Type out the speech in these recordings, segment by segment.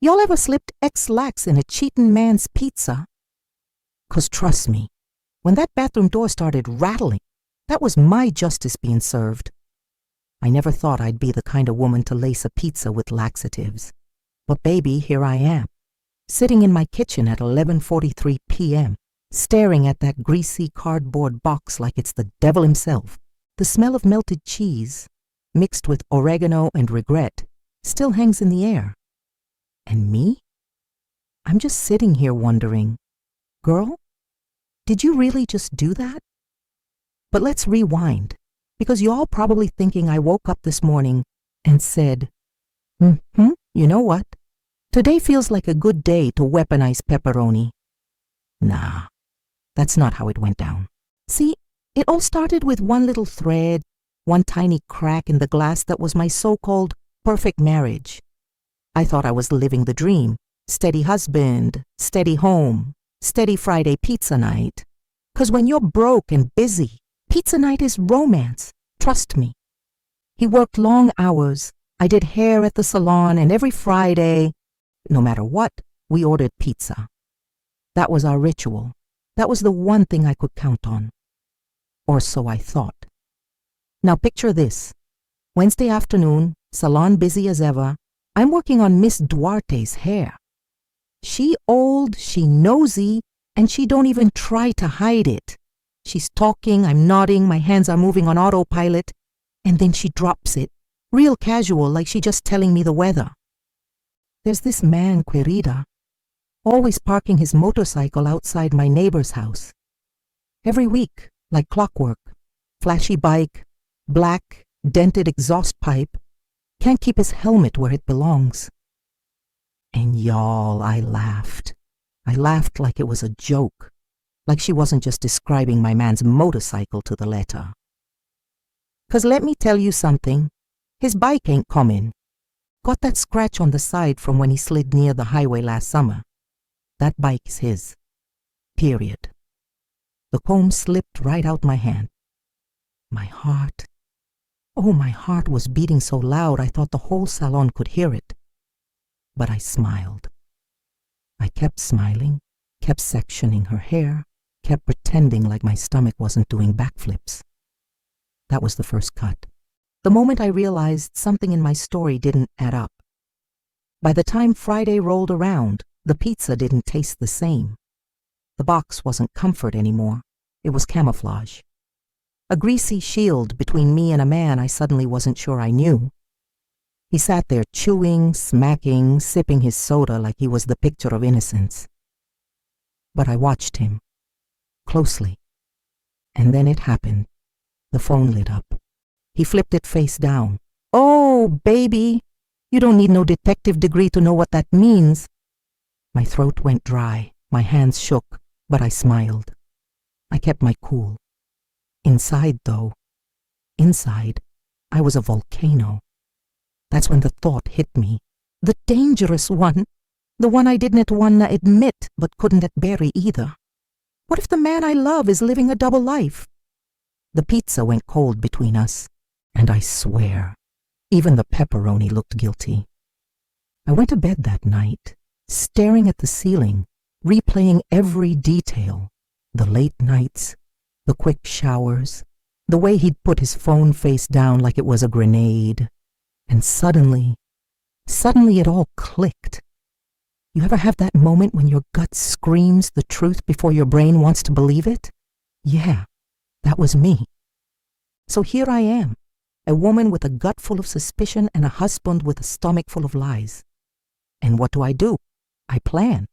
Y'all ever slipped X-lax in a cheatin' man's pizza? 'Cause trust me, when that bathroom door started rattling, that was my justice being served. I never thought I'd be the kind of woman to lace a pizza with laxatives. But baby, here I am, sitting in my kitchen at 11:43 p.m., staring at that greasy cardboard box like it's the devil himself. The smell of melted cheese, mixed with oregano and regret, still hangs in the air. And me? I'm just sitting here wondering, girl, did you really just do that? But let's rewind, because you're all probably thinking I woke up this morning and said, you know what? Today feels like a good day to weaponize pepperoni. Nah, that's not how it went down. See, it all started with one little thread, one tiny crack in the glass that was my so-called perfect marriage. I thought I was living the dream. Steady husband, steady home, steady Friday pizza night. 'Cause when you're broke and busy, pizza night is romance. Trust me. He worked long hours. I did hair at the salon, and every Friday, no matter what, we ordered pizza. That was our ritual. That was the one thing I could count on. Or so I thought. Now picture this. Wednesday afternoon, salon busy as ever. I'm working on Miss Duarte's hair. She old, she nosy, and she don't even try to hide it. She's talking, I'm nodding, my hands are moving on autopilot, and then she drops it, real casual, like she just telling me the weather. There's this man, querida, always parking his motorcycle outside my neighbor's house. Every week, like clockwork, flashy bike, black, dented exhaust pipe, can't keep his helmet where it belongs. And y'all, I laughed. I laughed like it was a joke, like she wasn't just describing my man's motorcycle to the letter. 'Cause let me tell you something, his bike ain't coming. Got that scratch on the side from when he slid near the highway last summer. That bike is his. Period. The comb slipped right out my hand. My heart, oh, my heart was beating so loud I thought the whole salon could hear it. But I smiled. I kept smiling, kept sectioning her hair, kept pretending like my stomach wasn't doing backflips. That was the first cut. The moment I realized something in my story didn't add up. By the time Friday rolled around, the pizza didn't taste the same. The box wasn't comfort anymore. It was camouflage. A greasy shield between me and a man I suddenly wasn't sure I knew. He sat there chewing, smacking, sipping his soda like he was the picture of innocence. But I watched him, closely. And then it happened. The phone lit up. He flipped it face down. Oh, baby, you don't need no detective degree to know what that means. My throat went dry, my hands shook, but I smiled. I kept my cool. Inside, though, I was a volcano. That's when the thought hit me. The dangerous one. The one I didn't wanna admit, but couldn't bury either. What if the man I love is living a double life? The pizza went cold between us, and I swear, even the pepperoni looked guilty. I went to bed that night, staring at the ceiling, replaying every detail. The late nights, the quick showers, the way he'd put his phone face down like it was a grenade. And suddenly it all clicked. You ever have that moment when your gut screams the truth before your brain wants to believe it? Yeah, that was me. So here I am, a woman with a gut full of suspicion and a husband with a stomach full of lies. And what do? I plan.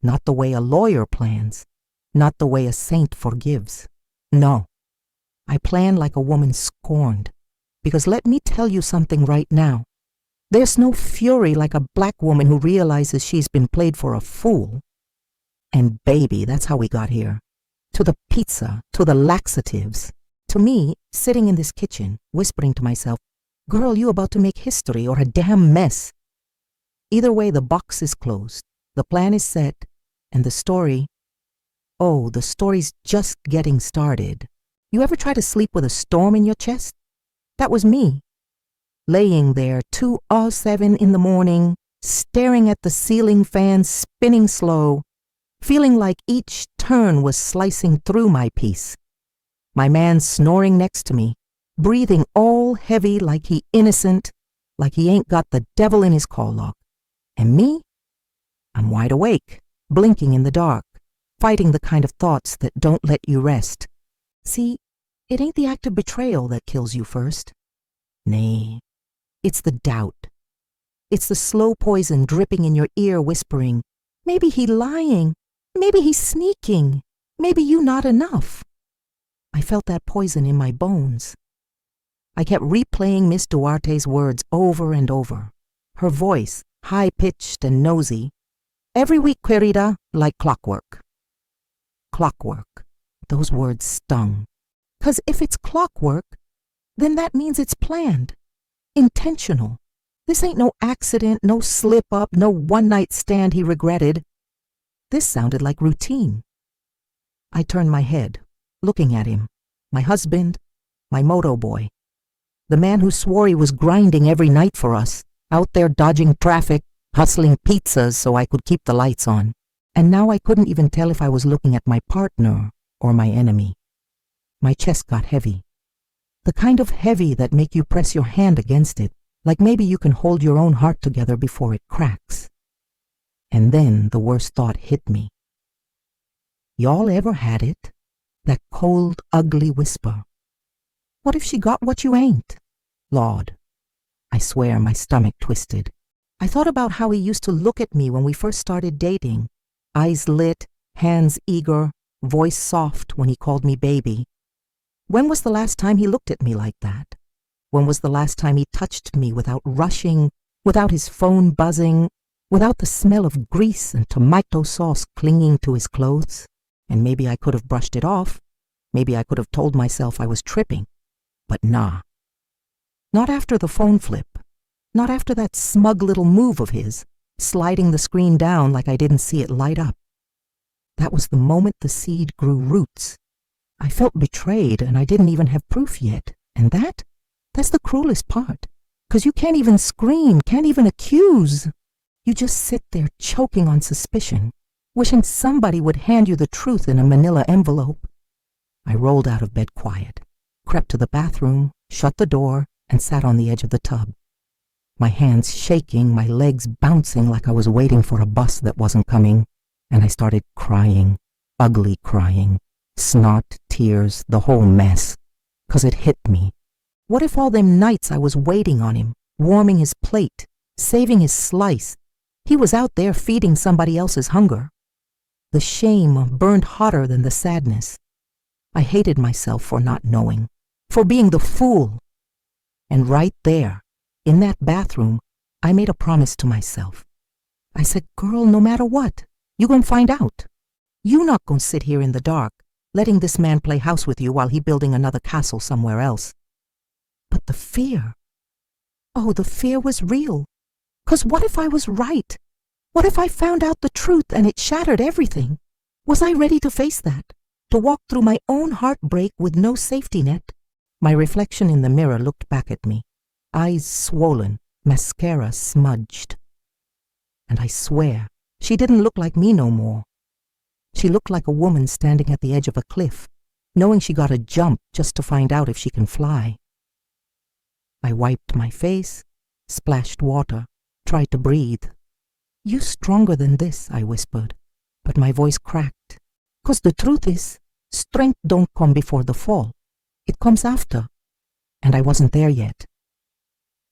Not the way a lawyer plans, not the way a saint forgives. No, I plan like a woman scorned. Because let me tell you something right now. There's no fury like a black woman who realizes she's been played for a fool. And baby, that's how we got here. To the pizza, to the laxatives. To me, sitting in this kitchen, whispering to myself, girl, you about to make history or a damn mess. Either way, the box is closed, the plan is set, and the story's just getting started. You ever try to sleep with a storm in your chest? That was me, laying there 2:07 in the morning, staring at the ceiling fan spinning slow, feeling like each turn was slicing through my peace. My man snoring next to me, breathing all heavy like he innocent, like he ain't got the devil in his call log. And me? I'm wide awake, blinking in the dark, fighting the kind of thoughts that don't let you rest. See, it ain't the act of betrayal that kills you first. Nay, it's the doubt. It's the slow poison dripping in your ear whispering, maybe he lying, maybe he's sneaking, maybe you not enough. I felt that poison in my bones. I kept replaying Miss Duarte's words over and over, her voice high-pitched and nosy. Every week, querida, like clockwork. Clockwork. Those words stung. 'Cause if it's clockwork, then that means it's planned, intentional. This ain't no accident, no slip-up, no one-night stand he regretted. This sounded like routine. I turned my head, looking at him, my husband, my moto boy, the man who swore he was grinding every night for us, out there dodging traffic, hustling pizzas so I could keep the lights on. And now I couldn't even tell if I was looking at my partner or my enemy. My chest got heavy. The kind of heavy that make you press your hand against it, like maybe you can hold your own heart together before it cracks. And then the worst thought hit me. Y'all ever had it? That cold, ugly whisper. What if she got what you ain't? Lord, I swear my stomach twisted. I thought about how he used to look at me when we first started dating. Eyes lit, hands eager, voice soft when he called me baby. When was the last time he looked at me like that? When was the last time he touched me without rushing, without his phone buzzing, without the smell of grease and tomato sauce clinging to his clothes? And maybe I could have brushed it off. Maybe I could have told myself I was tripping. But nah. Not after the phone flip. Not after that smug little move of his, sliding the screen down like I didn't see it light up. That was the moment the seed grew roots. I felt betrayed, and I didn't even have proof yet. And that's the cruelest part. 'Cause you can't even scream, can't even accuse. You just sit there choking on suspicion, wishing somebody would hand you the truth in a manila envelope. I rolled out of bed quiet, crept to the bathroom, shut the door, and sat on the edge of the tub. My hands shaking, my legs bouncing like I was waiting for a bus that wasn't coming, and I started crying, ugly crying, snot, tears, the whole mess, 'cause it hit me. What if all them nights I was waiting on him, warming his plate, saving his slice, he was out there feeding somebody else's hunger? The shame burned hotter than the sadness. I hated myself for not knowing, for being the fool. And right there, in that bathroom, I made a promise to myself. I said, girl, no matter what, you gonna find out. You not gonna sit here in the dark, letting this man play house with you while he building another castle somewhere else. But the fear, oh, the fear was real. 'Cause what if I was right? What if I found out the truth and it shattered everything? Was I ready to face that? To walk through my own heartbreak with no safety net? My reflection in the mirror looked back at me, eyes swollen, mascara smudged. And I swear, she didn't look like me no more. She looked like a woman standing at the edge of a cliff, knowing she gotta jump just to find out if she can fly. I wiped my face, splashed water, tried to breathe. You stronger than this, I whispered, but my voice cracked. 'Cause the truth is, strength don't come before the fall. It comes after, and I wasn't there yet.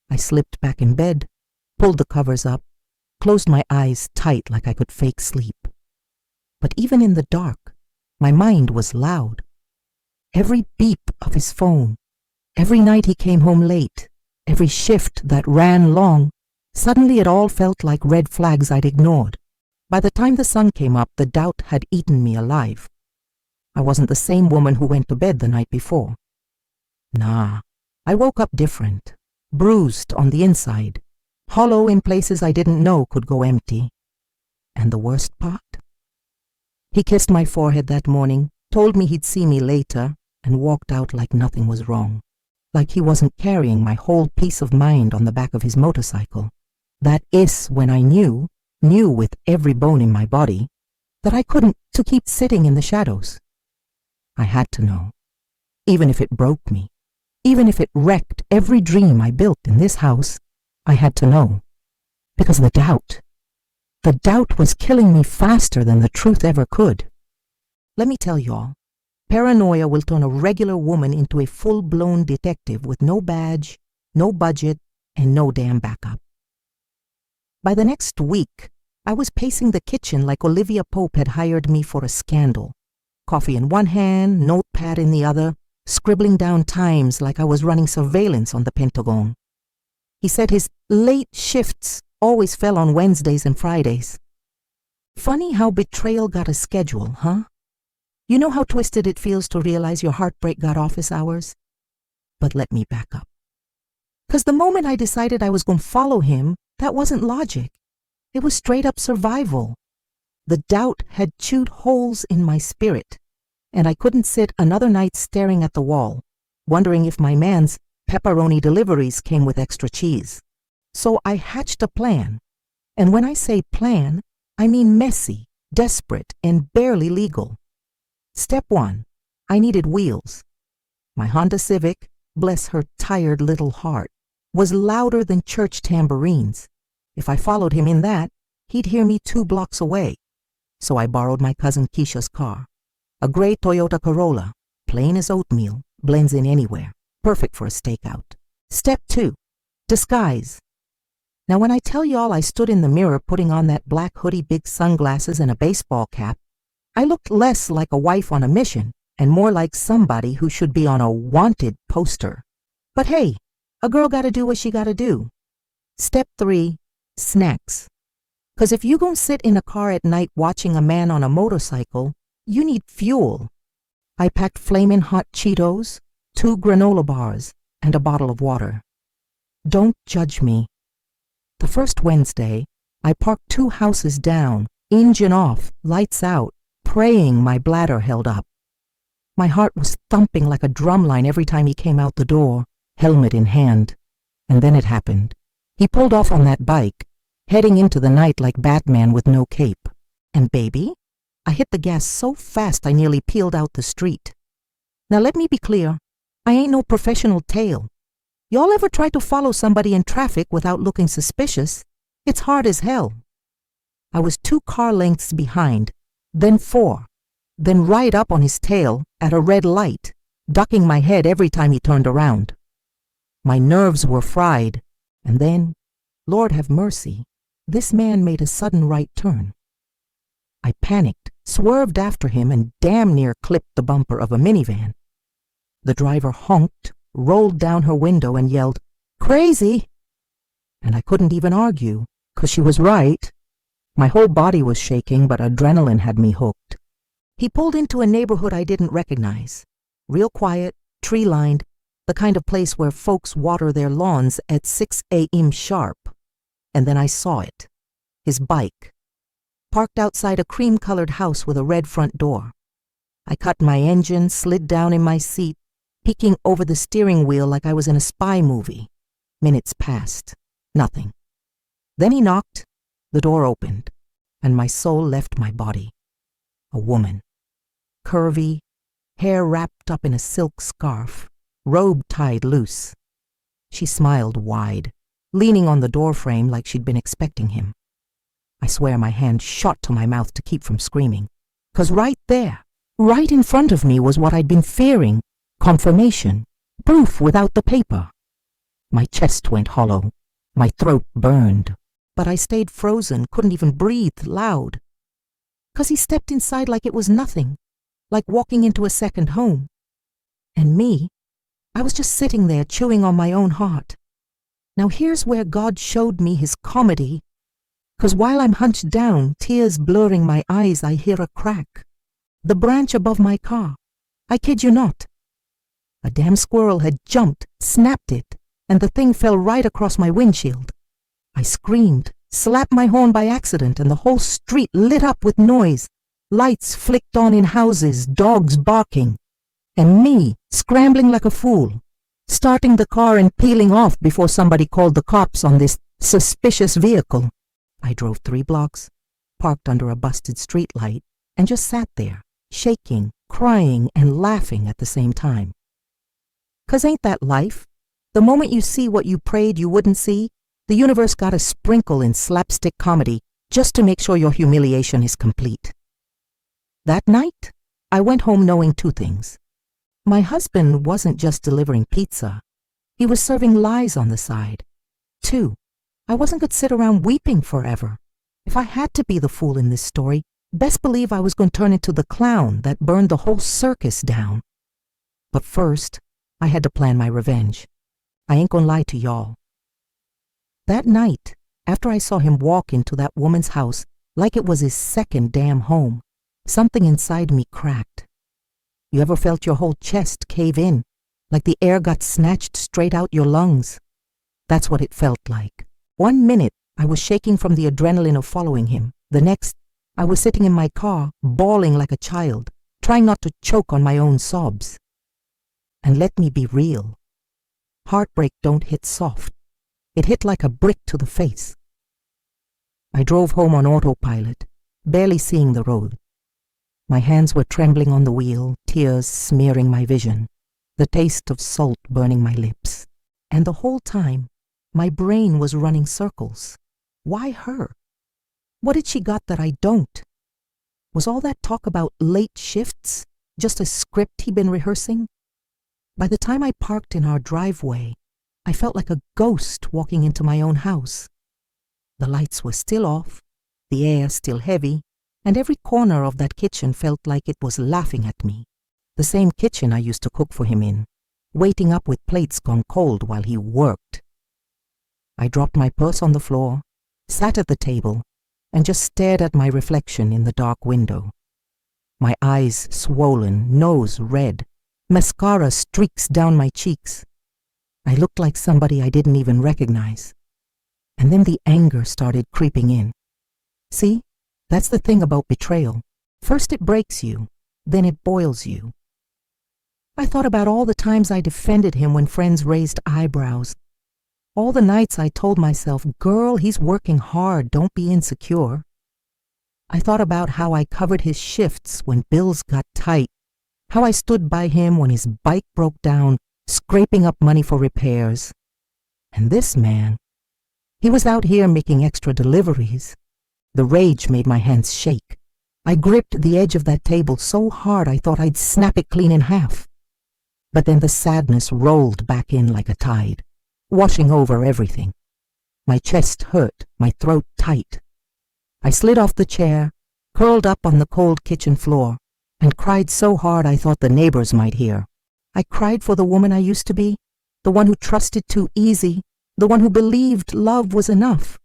I slipped back in bed, pulled the covers up, closed my eyes tight like I could fake sleep. But even in the dark, my mind was loud. Every beep of his phone, every night he came home late, every shift that ran long, suddenly it all felt like red flags I'd ignored. By the time the sun came up, the doubt had eaten me alive. I wasn't the same woman who went to bed the night before. Nah, I woke up different, bruised on the inside, hollow in places I didn't know could go empty. And the worst part? He kissed my forehead that morning, told me he'd see me later, and walked out like nothing was wrong, like he wasn't carrying my whole peace of mind on the back of his motorcycle. That is when I knew with every bone in my body, that I couldn't to keep sitting in the shadows. I had to know, even if it broke me, even if it wrecked every dream I built in this house, I had to know. Because the doubt was killing me faster than the truth ever could. Let me tell y'all, paranoia will turn a regular woman into a full-blown detective with no badge, no budget, and no damn backup. By the next week, I was pacing the kitchen like Olivia Pope had hired me for a scandal. Coffee in one hand, notepad in the other, scribbling down times like I was running surveillance on the Pentagon. He said his late shifts always fell on Wednesdays and Fridays. Funny how betrayal got a schedule, huh? You know how twisted it feels to realize your heartbreak got office hours? But let me back up. 'Cause the moment I decided I was going to follow him, that wasn't logic. It was straight up survival. The doubt had chewed holes in my spirit, and I couldn't sit another night staring at the wall, wondering if my man's pepperoni deliveries came with extra cheese. So I hatched a plan. And when I say plan, I mean messy, desperate, and barely legal. Step 1, I needed wheels. My Honda Civic, bless her tired little heart, was louder than church tambourines. If I followed him in that, he'd hear me 2 blocks away. So I borrowed my cousin Keisha's car, a gray Toyota Corolla, plain as oatmeal, blends in anywhere, perfect for a stakeout. Step 2, disguise. Now when I tell y'all I stood in the mirror putting on that black hoodie, big sunglasses, and a baseball cap, I looked less like a wife on a mission and more like somebody who should be on a wanted poster. But hey, a girl gotta do what she gotta do. Step 3, snacks. 'Cause if you gon' sit in a car at night watching a man on a motorcycle, you need fuel. I packed flamin' hot Cheetos, 2 granola bars, and a bottle of water. Don't judge me. The first Wednesday, I parked 2 houses down, engine off, lights out, praying my bladder held up. My heart was thumping like a drumline every time he came out the door, helmet in hand. And then it happened. He pulled off on that bike, heading into the night like Batman with no cape. And baby, I hit the gas so fast I nearly peeled out the street. Now let me be clear, I ain't no professional tail. Y'all ever try to follow somebody in traffic without looking suspicious? It's hard as hell. I was 2 car lengths behind, then 4, then right up on his tail at a red light, ducking my head every time he turned around. My nerves were fried, and then, Lord have mercy, this man made a sudden right turn. I panicked, swerved after him, and damn near clipped the bumper of a minivan. The driver honked, rolled down her window, and yelled, "Crazy!" And I couldn't even argue, 'cause she was right. My whole body was shaking, but adrenaline had me hooked. He pulled into a neighborhood I didn't recognize. Real quiet, tree-lined, the kind of place where folks water their lawns at 6 a.m. sharp. And then I saw it. His bike, parked outside a cream-colored house with a red front door. I cut my engine, slid down in my seat, peeking over the steering wheel like I was in a spy movie. Minutes passed. Nothing. Then he knocked, the door opened, and my soul left my body. A woman. Curvy, hair wrapped up in a silk scarf, robe tied loose. She smiled wide, leaning on the doorframe like she'd been expecting him. I swear my hand shot to my mouth to keep from screaming, 'cause right there, right in front of me was what I'd been fearing, confirmation, proof without the paper. My chest went hollow, my throat burned, but I stayed frozen, couldn't even breathe loud. 'Cause he stepped inside like it was nothing, like walking into a second home. And me, I was just sitting there chewing on my own heart. Now here's where God showed me his comedy, 'cause while I'm hunched down, tears blurring my eyes, I hear a crack. The branch above my car. I kid you not. A damn squirrel had jumped, snapped it, and the thing fell right across my windshield. I screamed, slapped my horn by accident, and the whole street lit up with noise. Lights flicked on in houses, dogs barking, and me scrambling like a fool, starting the car and peeling off before somebody called the cops on this Suspicious vehicle. I drove 3 blocks, parked under a busted streetlight, and just sat there, shaking, crying, and laughing at the same time. 'Cause ain't that life? The moment you see what you prayed you wouldn't see, the universe got a sprinkle in slapstick comedy just to make sure your humiliation is complete. That night, I went home knowing 2 things. My husband wasn't just delivering pizza. He was serving lies on the side. 2, I wasn't going to sit around weeping forever. If I had to be the fool in this story, best believe I was going to turn into the clown that burned the whole circus down. But first, I had to plan my revenge. I ain't gonna lie to y'all. That night, after I saw him walk into that woman's house like it was his second damn home, something inside me cracked. You ever felt your whole chest cave in, like the air got snatched straight out your lungs? That's what it felt like. 1 minute, I was shaking from the adrenaline of following him. The next, I was sitting in my car, bawling like a child, trying not to choke on my own sobs. And let me be real. Heartbreak don't hit soft. It hit like a brick to the face. I drove home on autopilot, barely seeing the road. My hands were trembling on the wheel, tears smearing my vision, the taste of salt burning my lips. And the whole time, my brain was running circles. Why her? What did she got that I don't? Was all that talk about late shifts just a script he'd been rehearsing? By the time I parked in our driveway, I felt like a ghost walking into my own house. The lights were still off, the air still heavy, and every corner of that kitchen felt like it was laughing at me. The same kitchen I used to cook for him in, waiting up with plates gone cold while he worked. I dropped my purse on the floor, sat at the table, and just stared at my reflection in the dark window. My eyes swollen, nose red, mascara streaks down my cheeks. I looked like somebody I didn't even recognize. And then the anger started creeping in. See, that's the thing about betrayal. First it breaks you, then it boils you. I thought about all the times I defended him when friends raised eyebrows. All the nights I told myself, girl, he's working hard, don't be insecure. I thought about how I covered his shifts when bills got tight, how I stood by him when his bike broke down, scraping up money for repairs. And this man, he was out here making extra deliveries. The rage made my hands shake. I gripped the edge of that table so hard I thought I'd snap it clean in half. But then the sadness rolled back in like a tide, washing over everything. My chest hurt, my throat tight. I slid off the chair, curled up on the cold kitchen floor, and cried so hard I thought the neighbors might hear. I cried for the woman I used to be, the one who trusted too easy, the one who believed love was enough.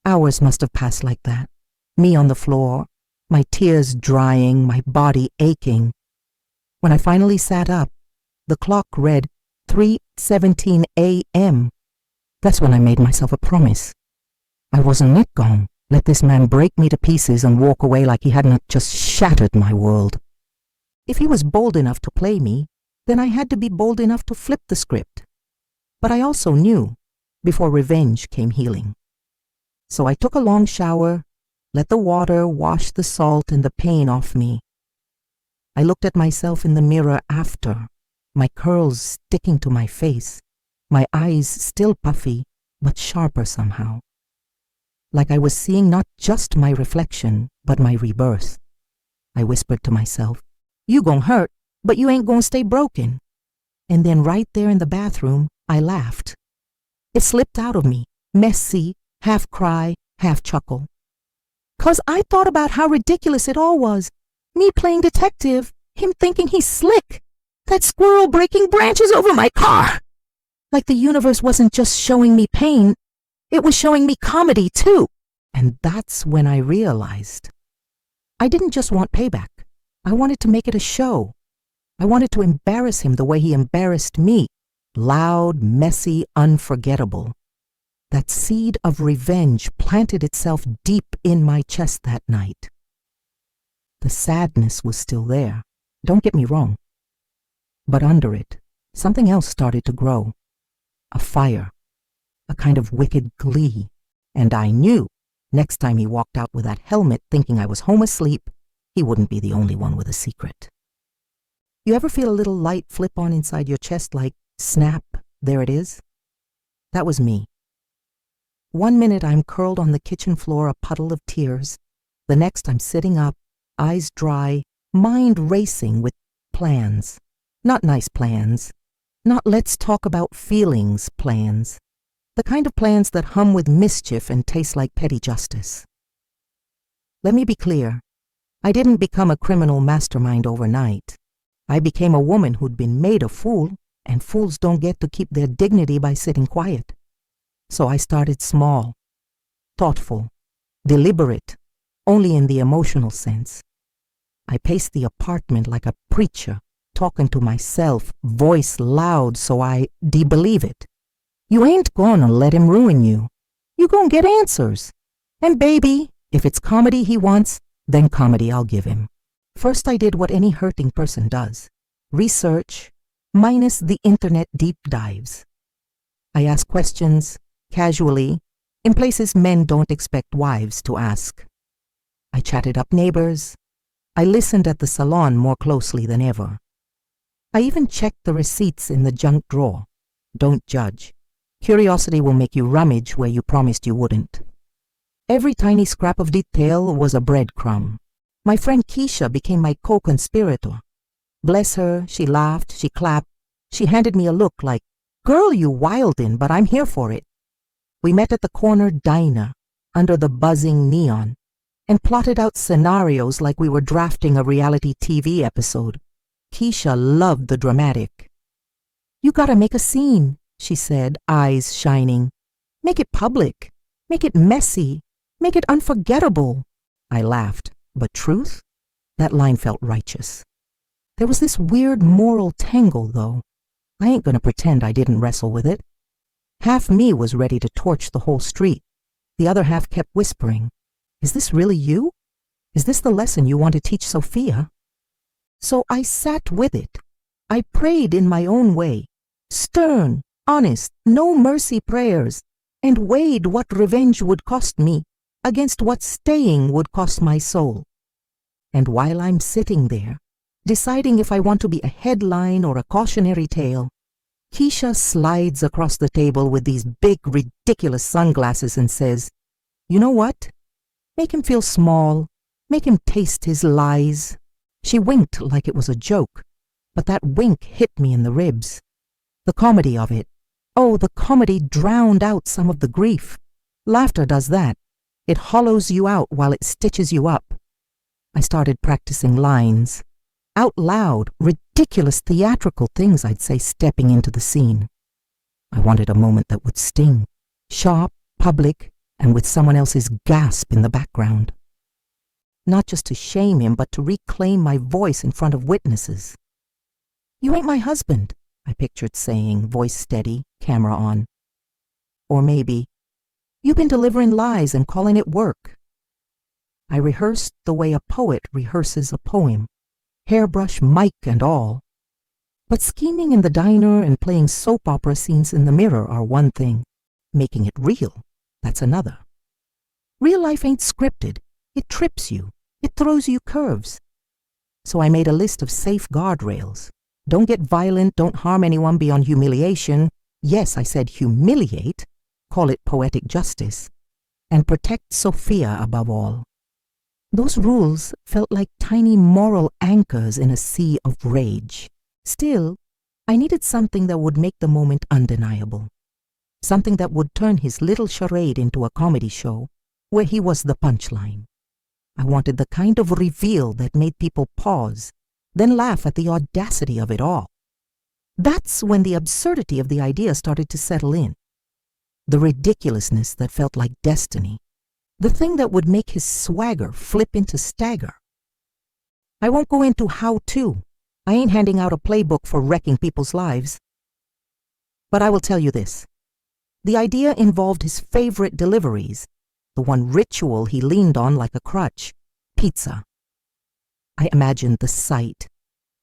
Hours must have passed like that, me on the floor, my tears drying, my body aching. When I finally sat up, the clock read 3:17 a.m. That's when I made myself a promise. I wasn't gonna let this man break me to pieces and walk away like he hadn't just shattered my world. If he was bold enough to play me, then I had to be bold enough to flip the script. But I also knew, before revenge came healing. So I took a long shower, let the water wash the salt and the pain off me. I looked at myself in the mirror after, my curls sticking to my face, my eyes still puffy, but sharper somehow. Like I was seeing not just my reflection, but my rebirth. I whispered to myself, you gon' hurt, but you ain't gonna stay broken. And then right there in the bathroom, I laughed. It slipped out of me, messy, half cry, half chuckle. 'Cause I thought about how ridiculous it all was. Me playing detective, him thinking he's slick, that squirrel breaking branches over my car. Like the universe wasn't just showing me pain, it was showing me comedy too. And that's when I realized I didn't just want payback. I wanted to make it a show. I wanted to embarrass him the way he embarrassed me. Loud, messy, unforgettable. That seed of revenge planted itself deep in my chest that night. The sadness was still there, don't get me wrong. But under it, something else started to grow. A fire. a kind of wicked glee, and I knew next time he walked out with that helmet thinking I was home asleep, he wouldn't be the only one with a secret. You ever feel a little light flip on inside your chest like, snap, there it is? That was me. 1 minute I'm curled on the kitchen floor, a puddle of tears. The next I'm sitting up, eyes dry, mind racing with plans. Not nice plans. Not let's talk about feelings plans. The kind of plans that hum with mischief and taste like petty justice. Let me be clear. I didn't become a criminal mastermind overnight. I became a woman who'd been made a fool, and fools don't get to keep their dignity by sitting quiet. So I started small, thoughtful, deliberate, only in the emotional sense. I paced the apartment like a preacher, talking to myself, voice loud so I de-believe it. You ain't gonna let him ruin you. You gonna get answers. And baby, if it's comedy he wants, then comedy I'll give him. First I did what any hurting person does. Research, minus the internet deep dives. I asked questions, casually, in places men don't expect wives to ask. I chatted up neighbors. I listened at the salon more closely than ever. I even checked the receipts in the junk drawer. Don't judge. Curiosity will make you rummage where you promised you wouldn't. Every tiny scrap of detail was a breadcrumb. My friend Keisha became my co-conspirator. Bless her, she laughed, she clapped. She handed me a look like, girl, you wildin', but I'm here for it. We met at the corner diner, under the buzzing neon, and plotted out scenarios like we were drafting a reality TV episode. Keisha loved the dramatic. You gotta make a scene, she said, eyes shining. Make it public. Make it messy. Make it unforgettable. I laughed. But truth? That line felt righteous. There was this weird moral tangle, though. I ain't gonna pretend I didn't wrestle with it. Half me was ready to torch the whole street. The other half kept whispering, is this really you? Is this the lesson you want to teach Sophia? So I sat with it. I prayed in my own way. Stern, honest, no mercy prayers, and weighed what revenge would cost me against what staying would cost my soul. And while I'm sitting there, deciding if I want to be a headline or a cautionary tale, Keisha slides across the table with these big, ridiculous sunglasses and says, you know what? Make him feel small. Make him taste his lies. She winked like it was a joke, but that wink hit me in the ribs. The comedy of it. Oh, the comedy drowned out some of the grief. Laughter does that. It hollows you out while it stitches you up. I started practicing lines. Out loud, ridiculous theatrical things I'd say stepping into the scene. I wanted a moment that would sting. Sharp, public, and with someone else's gasp in the background. Not just to shame him, but to reclaim my voice in front of witnesses. You ain't my husband, I pictured saying, voice steady, camera on. Or maybe, you've been delivering lies and calling it work. I rehearsed the way a poet rehearses a poem, hairbrush, mic, and all. But scheming in the diner and playing soap opera scenes in the mirror are one thing. Making it real, that's another. Real life ain't scripted. It trips you. It throws you curves. So I made a list of safe guardrails. Don't get violent, don't harm anyone beyond humiliation. Yes, I said humiliate. Call it poetic justice. And protect Sophia above all. Those rules felt like tiny moral anchors in a sea of rage. Still, I needed something that would make the moment undeniable. Something that would turn his little charade into a comedy show, where he was the punchline. I wanted the kind of reveal that made people pause, then laugh at the audacity of it all. That's when the absurdity of the idea started to settle in. The ridiculousness that felt like destiny. The thing that would make his swagger flip into stagger. I won't go into how-to. I ain't handing out a playbook for wrecking people's lives. But I will tell you this. The idea involved his favorite deliveries, the one ritual he leaned on like a crutch, pizza. I imagined the sight,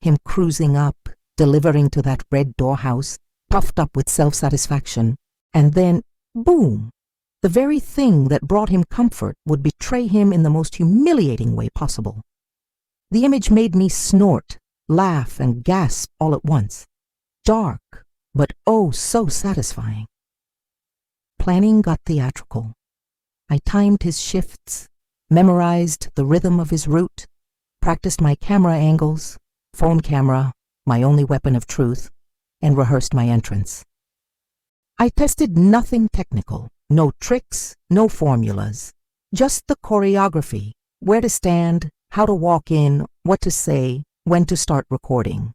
him cruising up, delivering to that red doorhouse, puffed up with self-satisfaction, and then Boom! The very thing that brought him comfort would betray him in the most humiliating way possible. The image made me snort, laugh, and gasp all at once. Dark, but oh so satisfying. Planning got theatrical. I timed his shifts, memorized the rhythm of his route, practiced my camera angles, phone camera, my only weapon of truth, and rehearsed my entrance. I tested nothing technical, no tricks, no formulas, just the choreography, where to stand, how to walk in, what to say, when to start recording.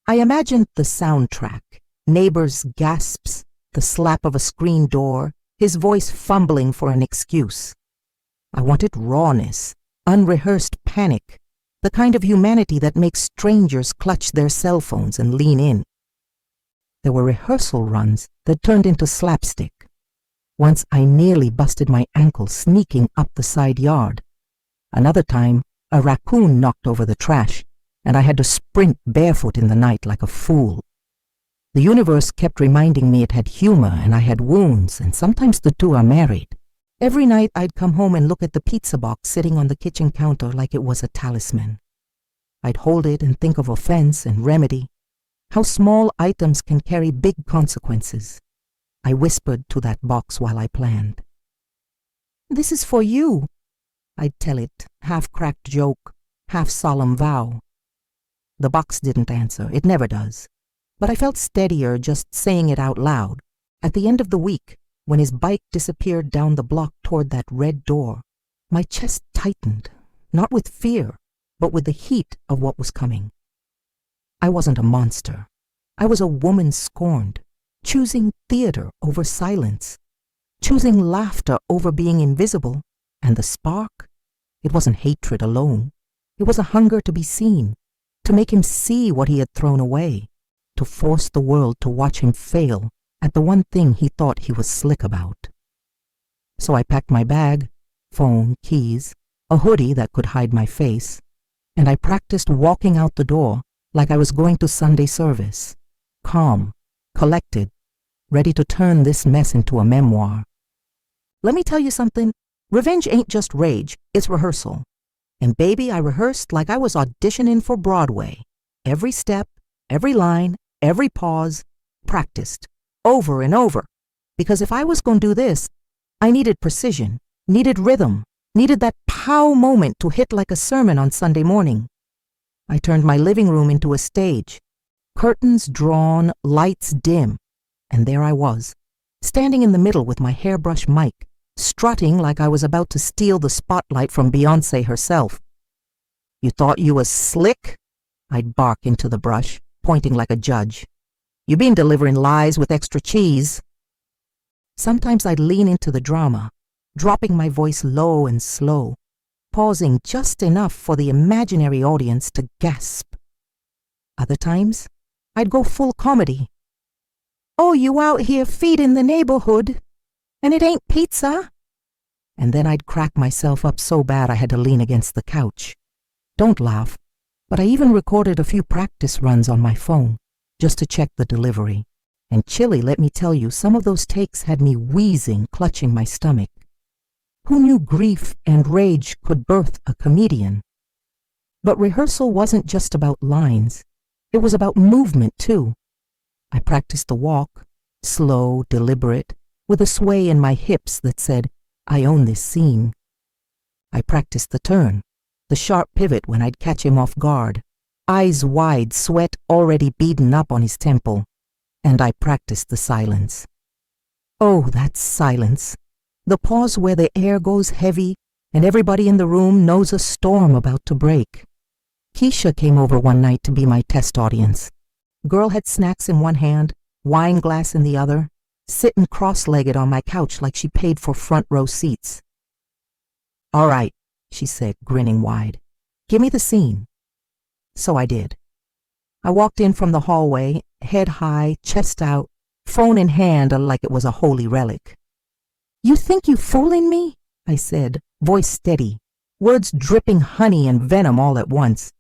I imagined the soundtrack, neighbors' gasps, the slap of a screen door, his voice fumbling for an excuse. I wanted rawness, unrehearsed panic, the kind of humanity that makes strangers clutch their cell phones and lean in. There were rehearsal runs that turned into slapstick. Once I nearly busted my ankle sneaking up the side yard. Another time, a raccoon knocked over the trash, and I had to sprint barefoot in the night like a fool. The universe kept reminding me it had humor and I had wounds, and sometimes the two are married. Every night I'd come home and look at the pizza box sitting on the kitchen counter like it was a talisman. I'd hold it and think of offense and remedy, how small items can carry big consequences. I whispered to that box while I planned. "This is for you," I'd tell it, half-cracked joke, half-solemn vow. The box didn't answer, it never does. But I felt steadier just saying it out loud. At the end of the week, when his bike disappeared down the block toward that red door, my chest tightened, not with fear, but with the heat of what was coming. I wasn't a monster. I was a woman scorned, choosing theater over silence, choosing laughter over being invisible, and the spark, it wasn't hatred alone. It was a hunger to be seen, to make him see what he had thrown away, to force the world to watch him fail at the one thing he thought he was slick about. So I packed my bag, phone, keys, a hoodie that could hide my face, and I practiced walking out the door like I was going to Sunday service, calm, collected, ready to turn this mess into a memoir. Let me tell you something, revenge ain't just rage, it's rehearsal. And baby, I rehearsed like I was auditioning for Broadway. Every step, every line, every pause, practiced, over and over. Because if I was going to do this, I needed precision, needed rhythm, needed that pow moment to hit like a sermon on Sunday morning. I turned my living room into a stage, curtains drawn, lights dim, and there I was, standing in the middle with my hairbrush mic, strutting like I was about to steal the spotlight from Beyoncé herself. "You thought you was slick?" I'd bark into the brush, pointing like a judge. "You been delivering lies with extra cheese." Sometimes I'd lean into the drama, dropping my voice low and slow, pausing just enough for the imaginary audience to gasp. Other times, I'd go full comedy. "Oh, you out here feeding the neighborhood, and it ain't pizza?" And then I'd crack myself up so bad I had to lean against the couch. Don't laugh, but I even recorded a few practice runs on my phone, just to check the delivery. And chilly, let me tell you, some of those takes had me wheezing, clutching my stomach. Who knew grief and rage could birth a comedian? But rehearsal wasn't just about lines. It was about movement, too. I practiced the walk, slow, deliberate, with a sway in my hips that said, "I own this scene." I practiced the turn, the sharp pivot when I'd catch him off guard, eyes wide, sweat already beaten up on his temple. And I practiced the silence. Oh, that silence. The pause where the air goes heavy and everybody in the room knows a storm about to break. Keisha came over one night to be my test audience. Girl had snacks in one hand, wine glass in the other, sitting cross-legged on my couch like she paid for front row seats. "All right," she said, grinning wide. "Give me the scene." So I did. I walked in from the hallway, head high, chest out, phone in hand like it was a holy relic. "You think you fooling me?" I said, voice steady, words dripping honey and venom all at once.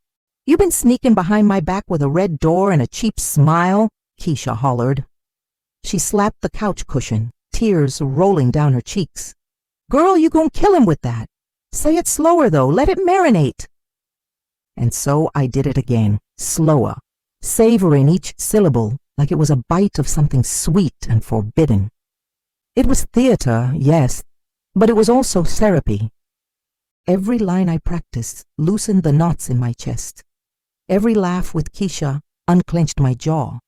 "You been sneaking behind my back with a red door and a cheap smile?" Keisha hollered. She slapped the couch cushion, tears rolling down her cheeks. "Girl, you gon' kill him with that. Say it slower though, let it marinate." And so I did it again, slower, savoring each syllable like it was a bite of something sweet and forbidden. It was theater, yes, but it was also therapy. Every line I practiced loosened the knots in my chest. Every laugh with Keisha unclenched my jaw.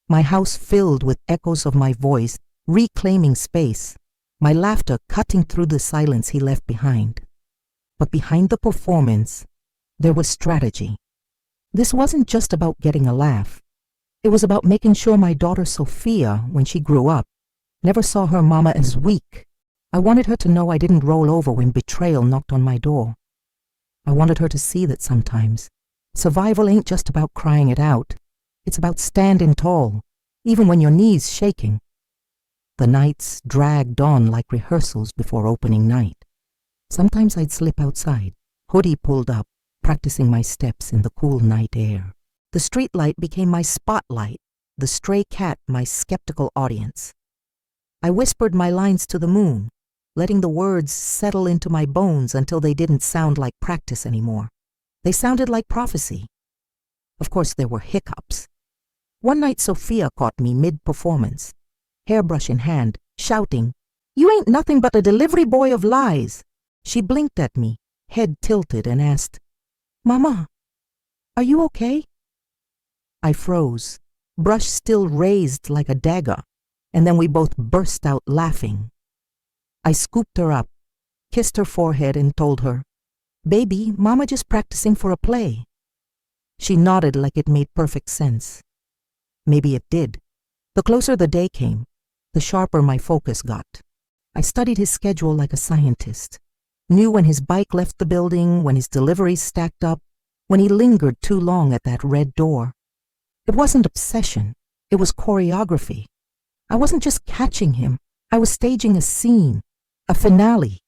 My house filled with echoes of my voice, reclaiming space, my laughter cutting through the silence he left behind. But behind the performance, there was strategy. This wasn't just about getting a laugh. It was about making sure my daughter Sophia, when she grew up, never saw her mama as weak. I wanted her to know I didn't roll over when betrayal knocked on my door. I wanted her to see that sometimes survival ain't just about crying it out. It's about standing tall, even when your knees shaking. The nights dragged on like rehearsals before opening night. Sometimes I'd slip outside, hoodie pulled up, practicing my steps in the cool night air. The streetlight became my spotlight, the stray cat my skeptical audience. I whispered my lines to the moon, letting the words settle into my bones until they didn't sound like practice anymore. They sounded like prophecy. Of course, there were hiccups. One night Sophia caught me mid-performance, hairbrush in hand, shouting, "You ain't nothing but a delivery boy of lies." She blinked at me, head tilted, and asked, "Mama, are you okay?" I froze, brush still raised like a dagger, and then we both burst out laughing. I scooped her up, kissed her forehead, and told her, "Baby, Mama just practicing for a play." She nodded like it made perfect sense. Maybe it did. The closer the day came, the sharper my focus got. I studied his schedule like a scientist, knew when his bike left the building, when his deliveries stacked up, when he lingered too long at that red door. It wasn't obsession, it was choreography. I wasn't just catching him, I was staging a scene, a finale.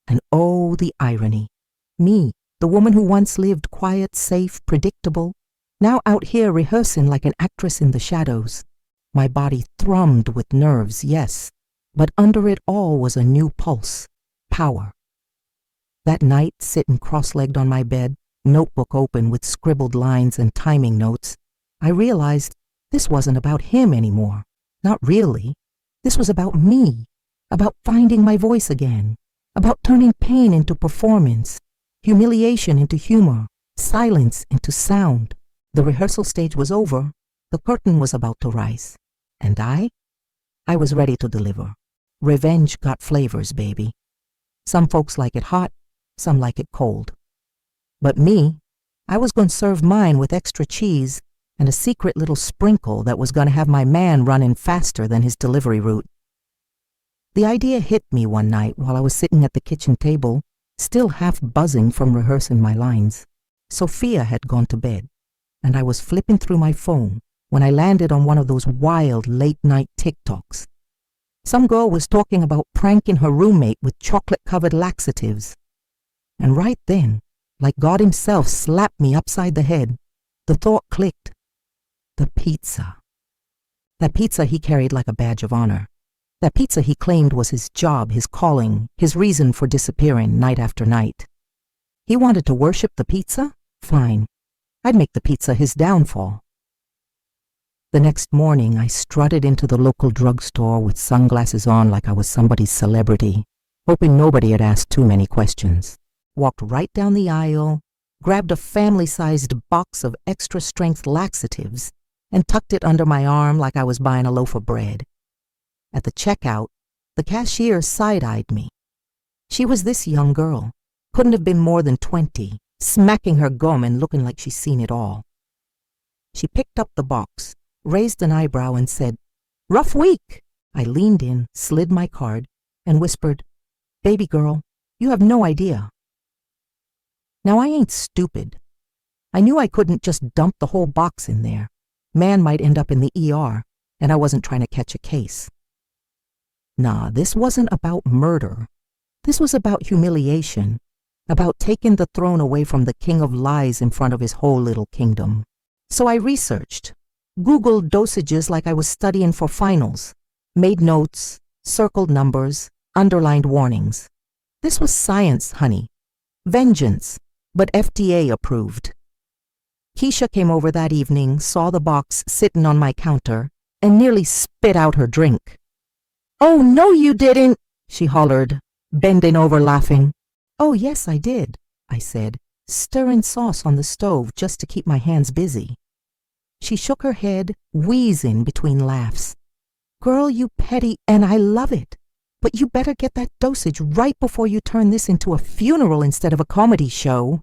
And oh, the irony. Me, the woman who once lived quiet, safe, predictable, now out here rehearsing like an actress in the shadows. My body thrummed with nerves, yes, but under it all was a new pulse, power. That night, sitting cross-legged on my bed, notebook open with scribbled lines and timing notes, I realized this wasn't about him anymore. Not really. This was about me, about finding my voice again, about turning pain into performance, humiliation into humor, silence into sound. The rehearsal stage was over, the curtain was about to rise, and I was ready to deliver. Revenge got flavors, baby. Some folks like it hot, some like it cold. But me, I was going to serve mine with extra cheese and a secret little sprinkle that was going to have my man running faster than his delivery route. The idea hit me one night while I was sitting at the kitchen table, still half buzzing from rehearsing my lines. Sophia had gone to bed, and I was flipping through my phone when I landed on one of those wild late-night TikToks. Some girl was talking about pranking her roommate with chocolate-covered laxatives. And right then, like God himself slapped me upside the head, the thought clicked. The pizza. That pizza he carried like a badge of honor. That pizza he claimed was his job, his calling, his reason for disappearing night after night. He wanted to worship the pizza? Fine. I'd make the pizza his downfall. The next morning, I strutted into the local drugstore with sunglasses on like I was somebody's celebrity, hoping nobody had asked too many questions. Walked right down the aisle, grabbed a family-sized box of extra-strength laxatives, and tucked it under my arm like I was buying a loaf of bread. At the checkout, the cashier side-eyed me. She was this young girl, couldn't have been more than 20, smacking her gum and looking like she's seen it all. She picked up the box, raised an eyebrow, and said, "Rough week." I leaned in, slid my card, and whispered, "Baby girl, you have no idea." Now, I ain't stupid. I knew I couldn't just dump the whole box in there. Man might end up in the ER, and I wasn't trying to catch a case. Nah, this wasn't about murder. This was about humiliation, about taking the throne away from the king of lies in front of his whole little kingdom. So I researched, Googled dosages like I was studying for finals, made notes, circled numbers, underlined warnings. This was science, honey. Vengeance, but FDA approved. Keisha came over that evening, saw the box sitting on my counter, and nearly spit out her drink. "Oh, no, you didn't," she hollered, bending over laughing. "Oh, yes, I did," I said, stirring sauce on the stove just to keep my hands busy. She shook her head, wheezing between laughs. "Girl, you petty, and I love it. But you better get that dosage right before you turn this into a funeral instead of a comedy show."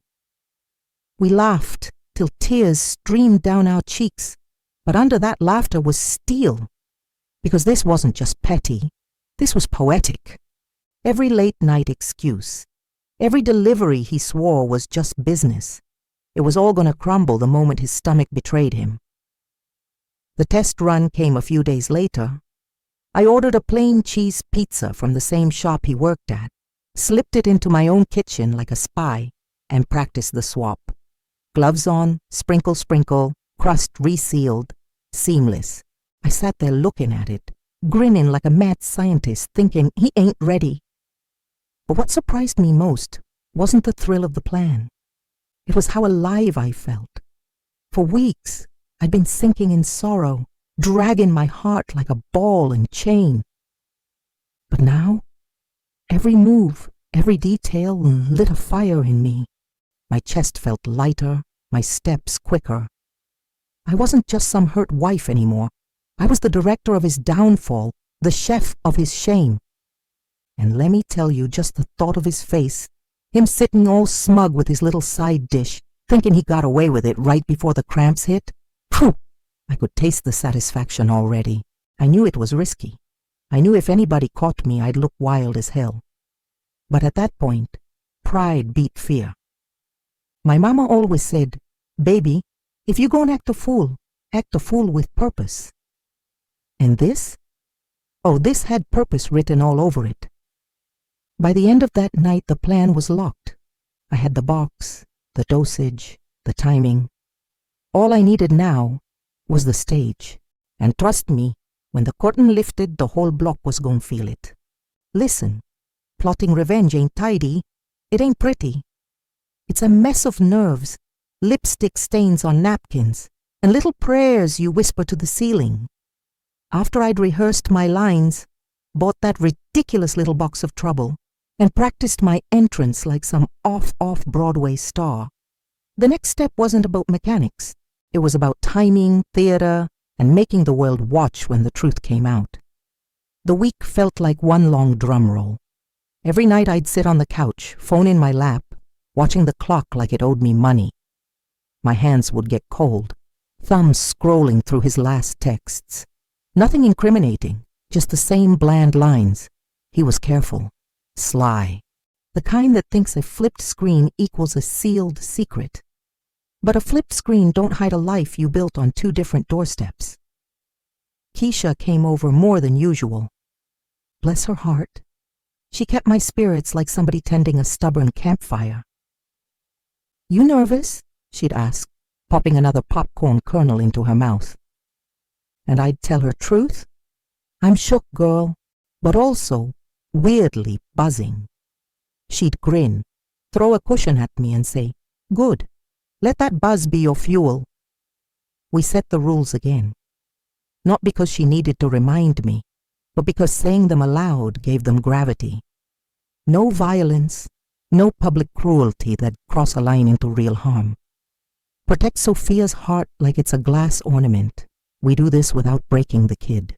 We laughed till tears streamed down our cheeks, but under that laughter was steel. Because this wasn't just petty, this was poetic. Every late-night excuse, every delivery he swore was just business. It was all going to crumble the moment his stomach betrayed him. The test run came a few days later. I ordered a plain cheese pizza from the same shop he worked at, slipped it into my own kitchen like a spy, and practiced the swap. Gloves on, sprinkle, sprinkle, crust resealed, seamless. I sat there looking at it, grinning like a mad scientist, thinking he ain't ready. But what surprised me most wasn't the thrill of the plan. It was how alive I felt. For weeks, I'd been sinking in sorrow, dragging my heart like a ball and chain. But now, every move, every detail lit a fire in me. My chest felt lighter, my steps quicker. I wasn't just some hurt wife anymore. I was the director of his downfall, the chef of his shame. And let me tell you, just the thought of his face, him sitting all smug with his little side dish, thinking he got away with it right before the cramps hit, phew, I could taste the satisfaction already. I knew it was risky. I knew if anybody caught me, I'd look wild as hell. But at that point, pride beat fear. My mama always said, "Baby, if you gon' act a fool with purpose." And this? Oh, this had purpose written all over it. By the end of that night, the plan was locked. I had the box, the dosage, the timing. All I needed now was the stage. And trust me, when the curtain lifted, the whole block was gon' feel it. Listen, plotting revenge ain't tidy. It ain't pretty. It's a mess of nerves, lipstick stains on napkins, and little prayers you whisper to the ceiling. After I'd rehearsed my lines, bought that ridiculous little box of trouble, and practiced my entrance like some off-Broadway star, the next step wasn't about mechanics. It was about timing, theater, and making the world watch when the truth came out. The week felt like one long drum roll. Every night I'd sit on the couch, phone in my lap, watching the clock like it owed me money. My hands would get cold, thumbs scrolling through his last texts. Nothing incriminating, just the same bland lines. He was careful, sly, the kind that thinks a flipped screen equals a sealed secret. But a flipped screen don't hide a life you built on two different doorsteps. Keisha came over more than usual. Bless her heart. She kept my spirits like somebody tending a stubborn campfire. "You nervous?" she'd ask, popping another popcorn kernel into her mouth. And I'd tell her, "Truth? I'm shook, girl, but also weirdly buzzing." She'd grin, throw a cushion at me and say, "Good, let that buzz be your fuel." We set the rules again. Not because she needed to remind me, but because saying them aloud gave them gravity. No violence, no public cruelty that'd cross a line into real harm. Protect Sophia's heart like it's a glass ornament. We do this without breaking the kid.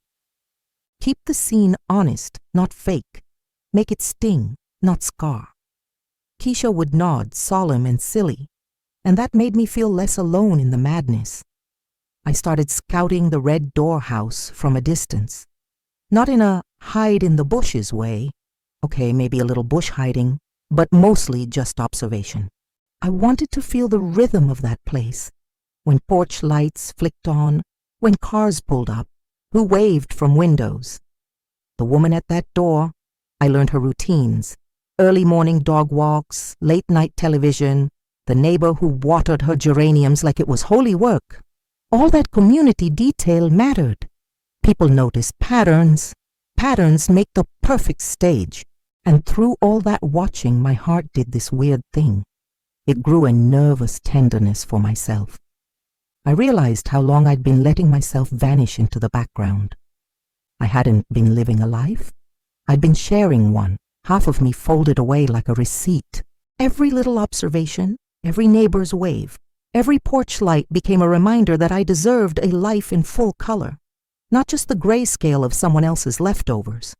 Keep the scene honest, not fake. Make it sting, not scar. Keisha would nod, solemn and silly, and that made me feel less alone in the madness. I started scouting the red door house from a distance. Not in a hide-in-the-bushes way. Okay, maybe a little bush hiding, but mostly just observation. I wanted to feel the rhythm of that place. When porch lights flicked on, when cars pulled up, who waved from windows. The woman at that door, I learned her routines. Early morning dog walks, late night television, the neighbor who watered her geraniums like it was holy work. All that community detail mattered. People noticed patterns patterns make the perfect stage. And through all that watching, my heart did this weird thing. It grew a nervous tenderness for myself. I realized how long I'd been letting myself vanish into the background. I hadn't been living a life. I'd been sharing one, half of me folded away like a receipt. Every little observation, every neighbor's wave, every porch light became a reminder that I deserved a life in full color, not just the grayscale of someone else's leftovers.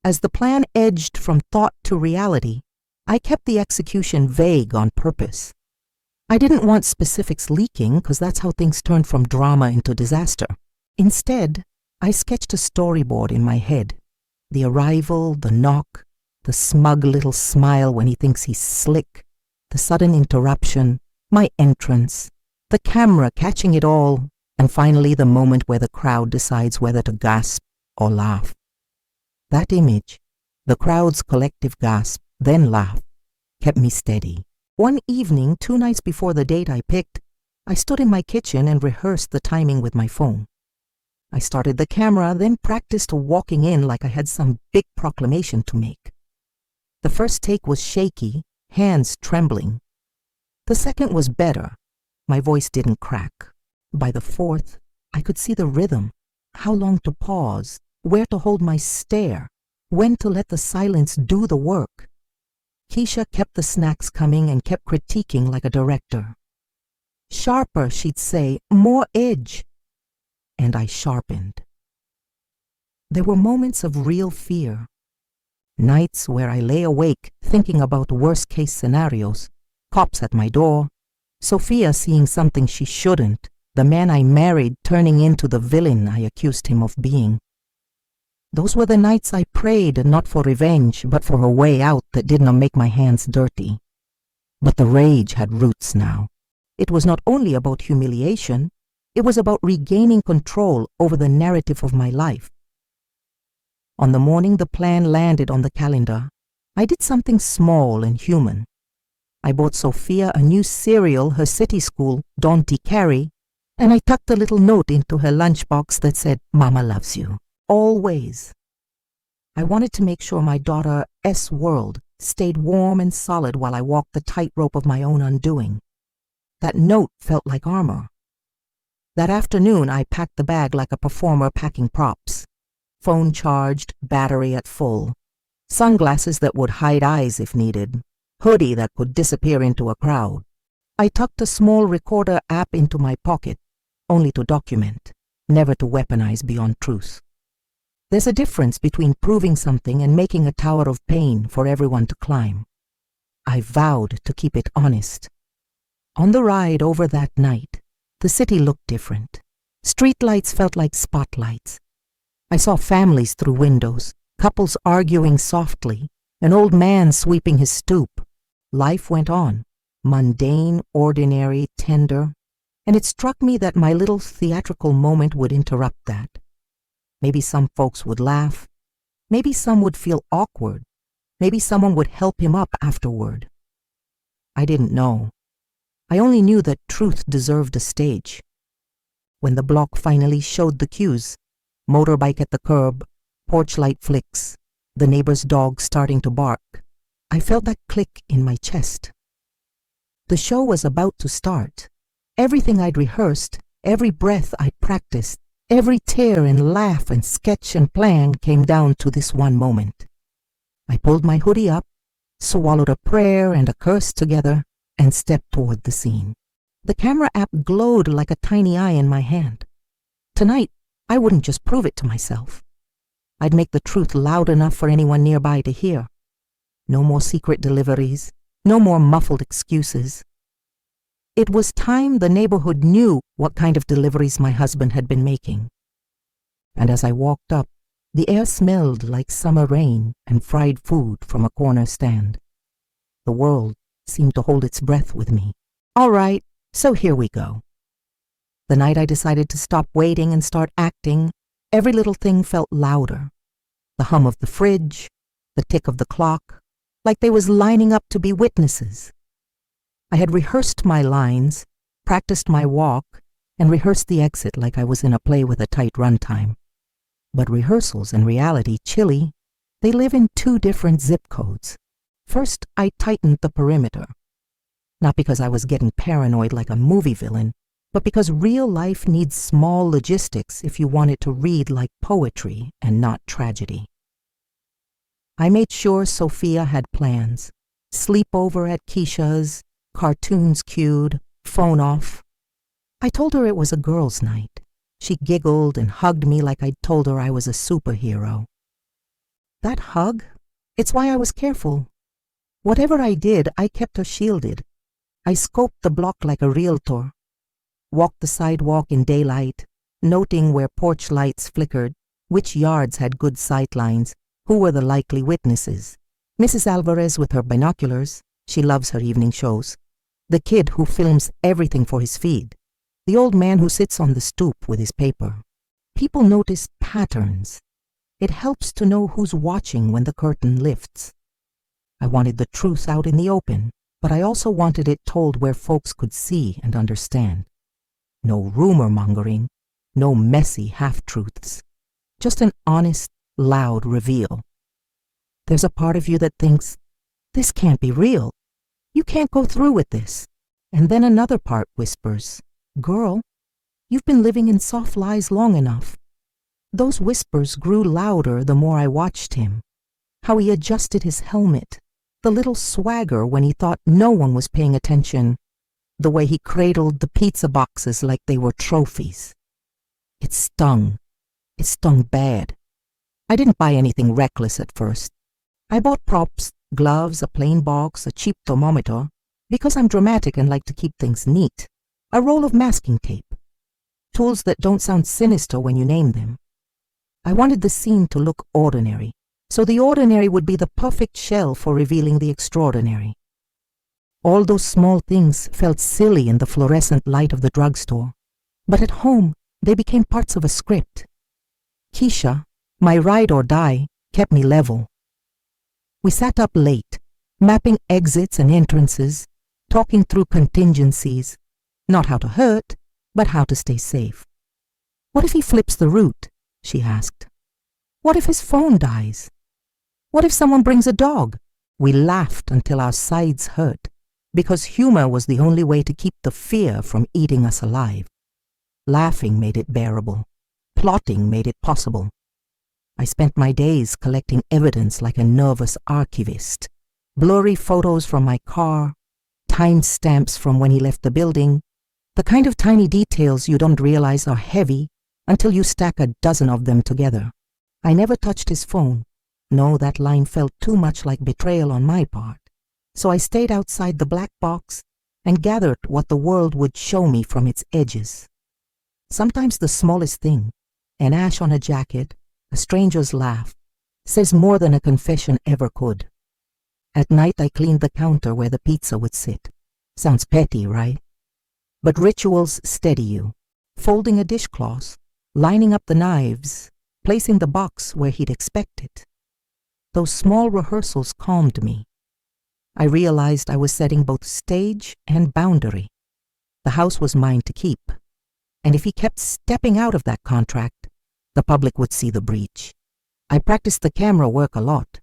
As the plan edged from thought to reality, I kept the execution vague on purpose. I didn't want specifics leaking because that's how things turned from drama into disaster. Instead, I sketched a storyboard in my head. The arrival, the knock, the smug little smile when he thinks he's slick, the sudden interruption, my entrance, the camera catching it all, and finally the moment where the crowd decides whether to gasp or laugh. That image, the crowd's collective gasp, then laugh, kept me steady. One evening, 2 nights before the date I picked, I stood in my kitchen and rehearsed the timing with my phone. I started the camera, then practiced walking in like I had some big proclamation to make. The first take was shaky, hands trembling. The second was better. My voice didn't crack. By the fourth, I could see the rhythm, how long to pause, where to hold my stare, when to let the silence do the work. Keisha kept the snacks coming and kept critiquing like a director. Sharper, she'd say, more edge. And I sharpened. There were moments of real fear. Nights where I lay awake thinking about worst-case scenarios, cops at my door, Sophia seeing something she shouldn't, the man I married turning into the villain I accused him of being. Those were the nights I prayed not for revenge, but for a way out that did not make my hands dirty. But the rage had roots now. It was not only about humiliation, it was about regaining control over the narrative of my life. On the morning the plan landed on the calendar, I did something small and human. I bought Sophia a new cereal her city school, Daunty Carry, and I tucked a little note into her lunchbox that said, "Mama loves you. Always." I wanted to make sure my daughter S. World stayed warm and solid while I walked the tightrope of my own undoing. That note felt like armor. That afternoon, I packed the bag like a performer packing props. Phone charged, battery at full. Sunglasses that would hide eyes if needed. Hoodie that could disappear into a crowd. I tucked a small recorder app into my pocket, only to document, never to weaponize beyond truth. There's a difference between proving something and making a tower of pain for everyone to climb. I vowed to keep it honest. On the ride over that night, the city looked different. Streetlights felt like spotlights. I saw families through windows, couples arguing softly, an old man sweeping his stoop. Life went on, mundane, ordinary, tender, and it struck me that my little theatrical moment would interrupt that. Maybe some folks would laugh. Maybe some would feel awkward. Maybe someone would help him up afterward. I didn't know. I only knew that truth deserved a stage. When the block finally showed the cues, motorbike at the curb, porch light flicks, the neighbor's dog starting to bark, I felt that click in my chest. The show was about to start. Everything I'd rehearsed, every breath I'd practiced, every tear and laugh and sketch and plan came down to this one moment. I pulled my hoodie up, swallowed a prayer and a curse together, and stepped toward the scene. The camera app glowed like a tiny eye in my hand. Tonight, I wouldn't just prove it to myself. I'd make the truth loud enough for anyone nearby to hear. No more secret deliveries, no more muffled excuses. It was time the neighborhood knew what kind of deliveries my husband had been making. And as I walked up, the air smelled like summer rain and fried food from a corner stand. The world seemed to hold its breath with me. All right, so here we go. The night I decided to stop waiting and start acting, every little thing felt louder. The hum of the fridge, the tick of the clock, like they was lining up to be witnesses. I had rehearsed my lines, practiced my walk, and rehearsed the exit like I was in a play with a tight runtime. But rehearsals and reality, chilly, they live in two different zip codes. First, I tightened the perimeter. Not because I was getting paranoid like a movie villain, but because real life needs small logistics if you want it to read like poetry and not tragedy. I made sure Sophia had plans. Sleepover at Keisha's, cartoons cued, phone off. I told her it was a girls' night. She giggled and hugged me like I'd told her I was a superhero. That hug? It's why I was careful. Whatever I did, I kept her shielded. I scoped the block like a realtor. Walked the sidewalk in daylight, noting where porch lights flickered, which yards had good sightlines, who were the likely witnesses. Mrs. Alvarez with her binoculars, she loves her evening shows. The kid who films everything for his feed. The old man who sits on the stoop with his paper. People notice patterns. It helps to know who's watching when the curtain lifts. I wanted the truth out in the open, but I also wanted it told where folks could see and understand. No rumor-mongering, no messy half-truths. Just an honest, loud reveal. There's a part of you that thinks, this can't be real. You can't go through with this. And then another part whispers, girl, you've been living in soft lies long enough. Those whispers grew louder the more I watched him. How he adjusted his helmet, the little swagger when he thought no one was paying attention, the way he cradled the pizza boxes like they were trophies. It stung. It stung bad. I didn't buy anything reckless at first. I bought props, gloves, a plain box, a cheap thermometer, because I'm dramatic and like to keep things neat. A roll of masking tape. Tools that don't sound sinister when you name them. I wanted the scene to look ordinary, so the ordinary would be the perfect shell for revealing the extraordinary. All those small things felt silly in the fluorescent light of the drugstore, but at home they became parts of a script. Keisha, my ride or die, kept me level. We sat up late, mapping exits and entrances, talking through contingencies, not how to hurt, but how to stay safe. What if he flips the route? She asked. What if his phone dies? What if someone brings a dog? We laughed until our sides hurt, because humor was the only way to keep the fear from eating us alive. Laughing made it bearable. Plotting made it possible. I spent my days collecting evidence like a nervous archivist. Blurry photos from my car, timestamps from when he left the building, the kind of tiny details you don't realize are heavy until you stack a dozen of them together. I never touched his phone. No, that line felt too much like betrayal on my part. So I stayed outside the black box and gathered what the world would show me from its edges. Sometimes the smallest thing, an ash on a jacket, a stranger's laugh, says more than a confession ever could. At night I cleaned the counter where the pizza would sit. Sounds petty, right? But rituals steady you. Folding a dishcloth, lining up the knives, placing the box where he'd expect it. Those small rehearsals calmed me. I realized I was setting both stage and boundary. The house was mine to keep. And if he kept stepping out of that contract, the public would see the breach. I practiced the camera work a lot.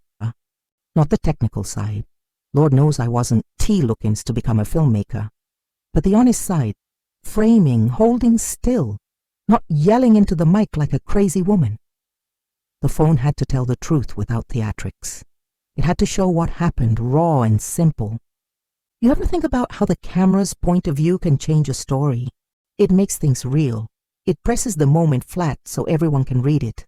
Not the technical side. Lord knows I wasn't T-lookins to become a filmmaker. But the honest side, framing, holding still, not yelling into the mic like a crazy woman. The phone had to tell the truth without theatrics. It had to show what happened, raw and simple. You ever think about how the camera's point of view can change a story? It makes things real. It presses the moment flat so everyone can read it.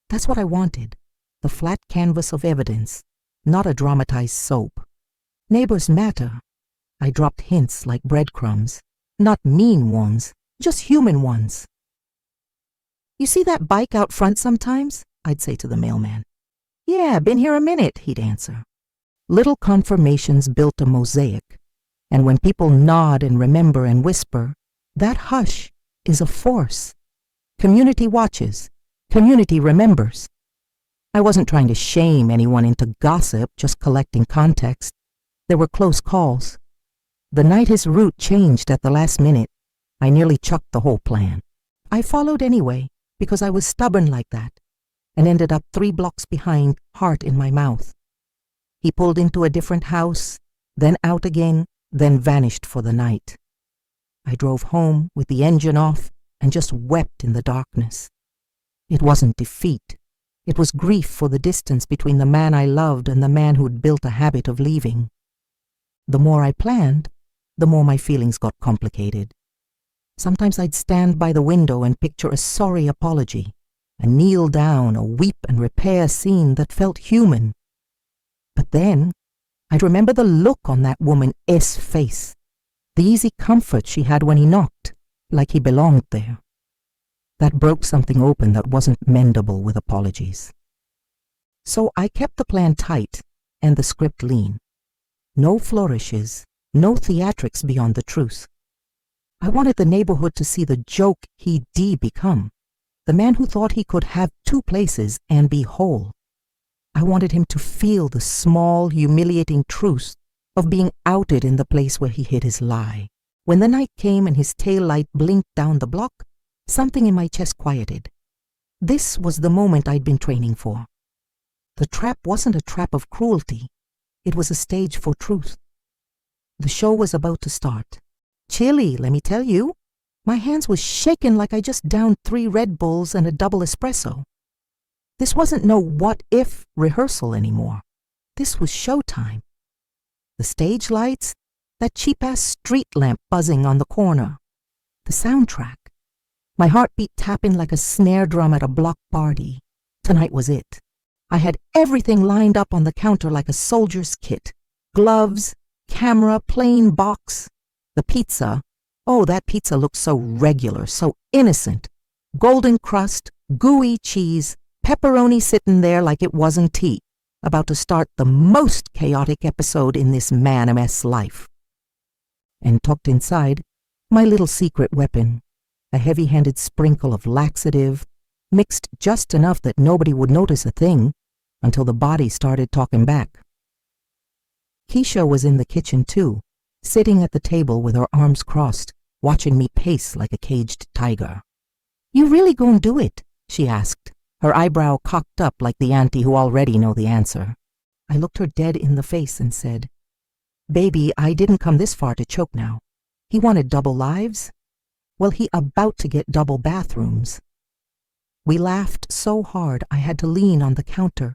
That's what I wanted. The flat canvas of evidence, not a dramatized soap. Neighbors matter. I dropped hints like breadcrumbs. Not mean ones, just human ones. You see that bike out front sometimes? I'd say to the mailman. Yeah, been here a minute, he'd answer. Little confirmations built a mosaic. And when people nod and remember and whisper, that hush is a force. Community watches. Community remembers. I wasn't trying to shame anyone into gossip, just collecting context. There were close calls. The night his route changed at the last minute, I nearly chucked the whole plan. I followed anyway, because I was stubborn like that. and ended up 3 blocks behind, heart in my mouth. He pulled into a different house, then out again, then vanished for the night. I drove home with the engine off and just wept in the darkness. It wasn't defeat. It was grief for the distance between the man I loved and the man who'd built a habit of leaving. The more I planned, the more my feelings got complicated. Sometimes I'd stand by the window and picture a sorry apology, a kneel down, a weep and repair scene that felt human. But then, I'd remember the look on that woman's face, the easy comfort she had when he knocked, like he belonged there. That broke something open that wasn't mendable with apologies. So I kept the plan tight and the script lean. No flourishes, no theatrics beyond the truth. I wanted the neighborhood to see the joke he'd become, the man who thought he could have 2 places and be whole. I wanted him to feel the small, humiliating truth of being outed in the place where he hid his lie. When the night came and his tail light blinked down the block, something in my chest quieted. This was the moment I'd been training for. The trap wasn't a trap of cruelty. It was a stage for truth. The show was about to start. Chilly, let me tell you. My hands were shaking like I just downed 3 Red Bulls and a double espresso. This wasn't no what-if rehearsal anymore. This was showtime. The stage lights, that cheap-ass street lamp buzzing on the corner, the soundtrack, my heartbeat tapping like a snare drum at a block party. Tonight was it. I had everything lined up on the counter like a soldier's kit. Gloves, camera, plane, box. The pizza, oh, that pizza looked so regular, so innocent. Golden crust, gooey cheese, pepperoni sitting there like it wasn't tea, about to start the most chaotic episode in this man-a-mess life. And tucked inside, my little secret weapon, a heavy-handed sprinkle of laxative, mixed just enough that nobody would notice a thing until the body started talking back. Keisha was in the kitchen too, sitting at the table with her arms crossed, watching me pace like a caged tiger. "You really gonna do it?" she asked, her eyebrow cocked up like the auntie who already know the answer. I looked her dead in the face and said, "Baby, I didn't come this far to choke now. He wanted double lives? Well, he about to get double bathrooms." We laughed so hard I had to lean on the counter,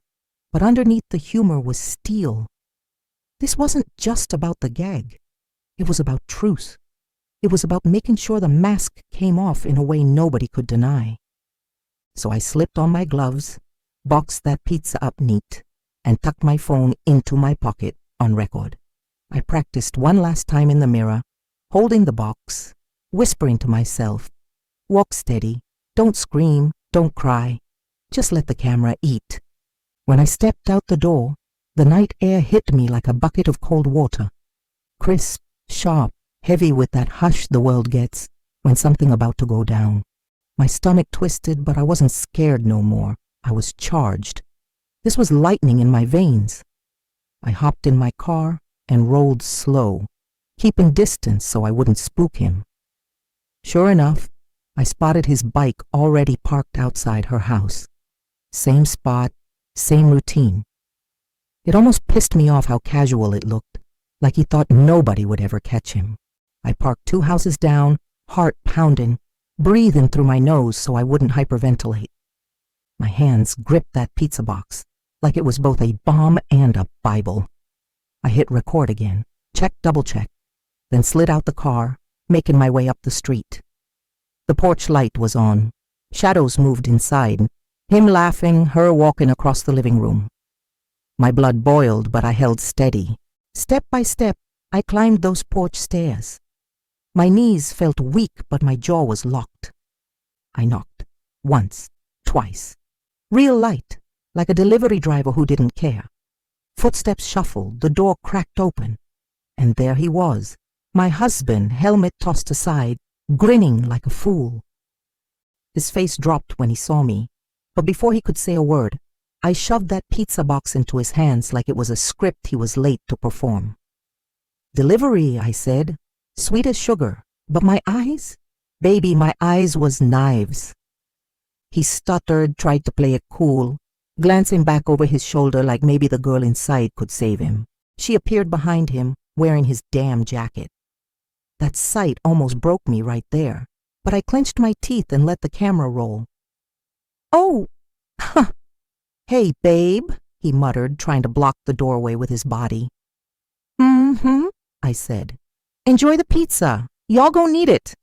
but underneath the humor was steel. This wasn't just about the gag. It was about truth. It was about making sure the mask came off in a way nobody could deny. So I slipped on my gloves, boxed that pizza up neat, and tucked my phone into my pocket on record. I practiced one last time in the mirror, holding the box, whispering to myself, "Walk steady, don't scream, don't cry, just let the camera eat." When I stepped out the door, the night air hit me like a bucket of cold water, crisp, sharp, heavy with that hush the world gets when something about to go down. My stomach twisted, but I wasn't scared no more. I was charged. This was lightning in my veins. I hopped in my car and rolled slow, keeping distance so I wouldn't spook him. Sure enough, I spotted his bike already parked outside her house. Same spot, same routine. It almost pissed me off how casual it looked, like he thought nobody would ever catch him. I parked 2 houses down, heart pounding, breathing through my nose so I wouldn't hyperventilate. My hands gripped that pizza box like it was both a bomb and a Bible. I hit record again, check, double check, then slid out the car, making my way up the street. The porch light was on. Shadows moved inside, him laughing, her walking across the living room. My blood boiled, but I held steady. Step by step, I climbed those porch stairs. My knees felt weak, but my jaw was locked. I knocked. Once, twice. Real light, like a delivery driver who didn't care. Footsteps shuffled, the door cracked open. And there he was, my husband, helmet tossed aside, grinning like a fool. His face dropped when he saw me, but before he could say a word, I shoved that pizza box into his hands like it was a script he was late to perform. "Delivery," I said, sweet as sugar, but my eyes? Baby, my eyes was knives. He stuttered, tried to play it cool, glancing back over his shoulder like maybe the girl inside could save him. She appeared behind him, wearing his damn jacket. That sight almost broke me right there, but I clenched my teeth and let the camera roll. "Oh, huh. Hey, babe," he muttered, trying to block the doorway with his body. "Mm-hmm," I said. "Enjoy the pizza. Y'all gon' need it."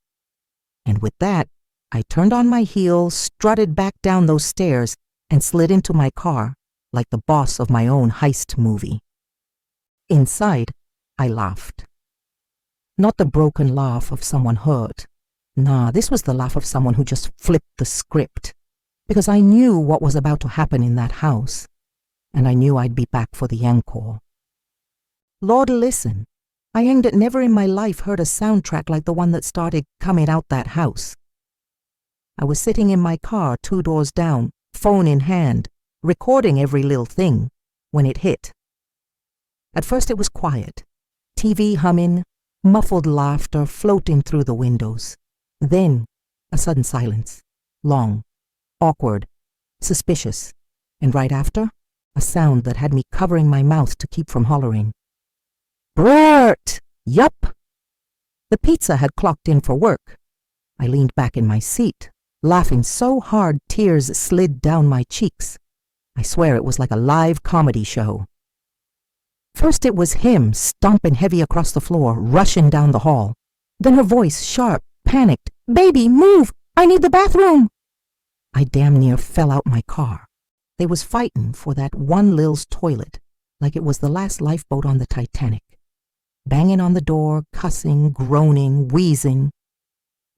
And with that, I turned on my heel, strutted back down those stairs, and slid into my car like the boss of my own heist movie. Inside, I laughed. Not the broken laugh of someone hurt. Nah, this was the laugh of someone who just flipped the script. Because I knew what was about to happen in that house. And I knew I'd be back for the encore. Lord, listen, I ain't never in my life heard a soundtrack like the one that started coming out that house. I was sitting in my car 2 doors down, phone in hand, recording every little thing, when it hit. At first it was quiet, TV humming, muffled laughter floating through the windows. Then, a sudden silence, long, awkward, suspicious, and right after, a sound that had me covering my mouth to keep from hollering. "Bert! Yup!" The pizza had clocked in for work. I leaned back in my seat, laughing so hard tears slid down my cheeks. I swear it was like a live comedy show. First it was him, stomping heavy across the floor, rushing down the hall. Then her voice, sharp, panicked. "Baby, move! I need the bathroom!" I damn near fell out my car. They was fighting for that one Lil's toilet, like it was the last lifeboat on the Titanic. Banging on the door, cussing, groaning, wheezing.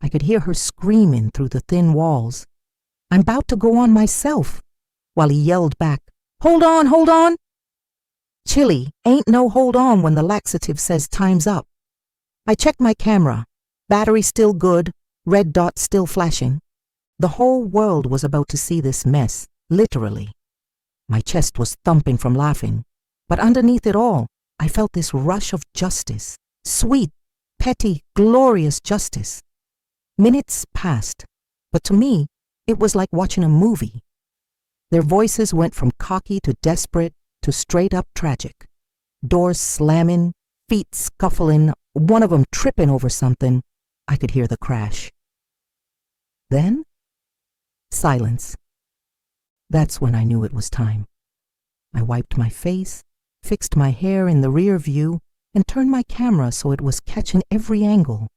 I could hear her screaming through the thin walls. "I'm about to go on myself," while he yelled back, "Hold on, hold on!" Chilly, ain't no hold on when the laxative says time's up. I checked my camera. Battery still good, red dot still flashing. The whole world was about to see this mess, literally. My chest was thumping from laughing, but underneath it all, I felt this rush of justice. Sweet, petty, glorious justice. Minutes passed, but to me, it was like watching a movie. Their voices went from cocky to desperate to straight up tragic. Doors slamming, feet scuffling, one of them tripping over something. I could hear the crash. Then, silence. That's when I knew it was time. I wiped my face, fixed my hair in the rear view, and turned my camera so it was catching every angle.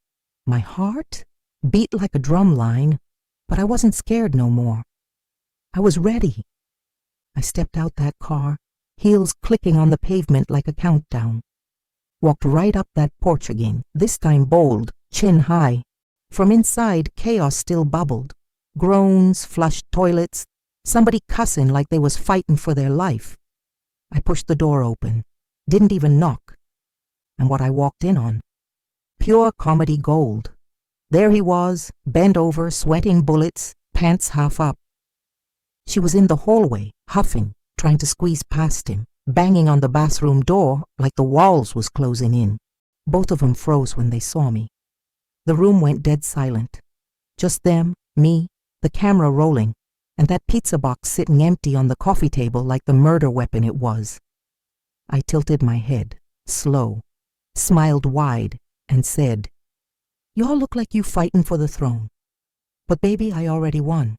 My heart beat like a drum line, but I wasn't scared no more. I was ready. I stepped out that car, heels clicking on the pavement like a countdown. Walked right up that porch again, this time bold, chin high. From inside, chaos still bubbled. Groans, flushed toilets, somebody cussing like they was fighting for their life. I pushed the door open, didn't even knock. And what I walked in on? Pure comedy gold. There he was, bent over, sweating bullets, pants half up. She was in the hallway, huffing, trying to squeeze past him, banging on the bathroom door like the walls was closing in. Both of them froze when they saw me. The room went dead silent. Just them, me, the camera rolling, and that pizza box sitting empty on the coffee table like the murder weapon it was. I tilted my head, slow, smiled wide, and said, "Y'all look like you fighting for the throne. But baby, I already won.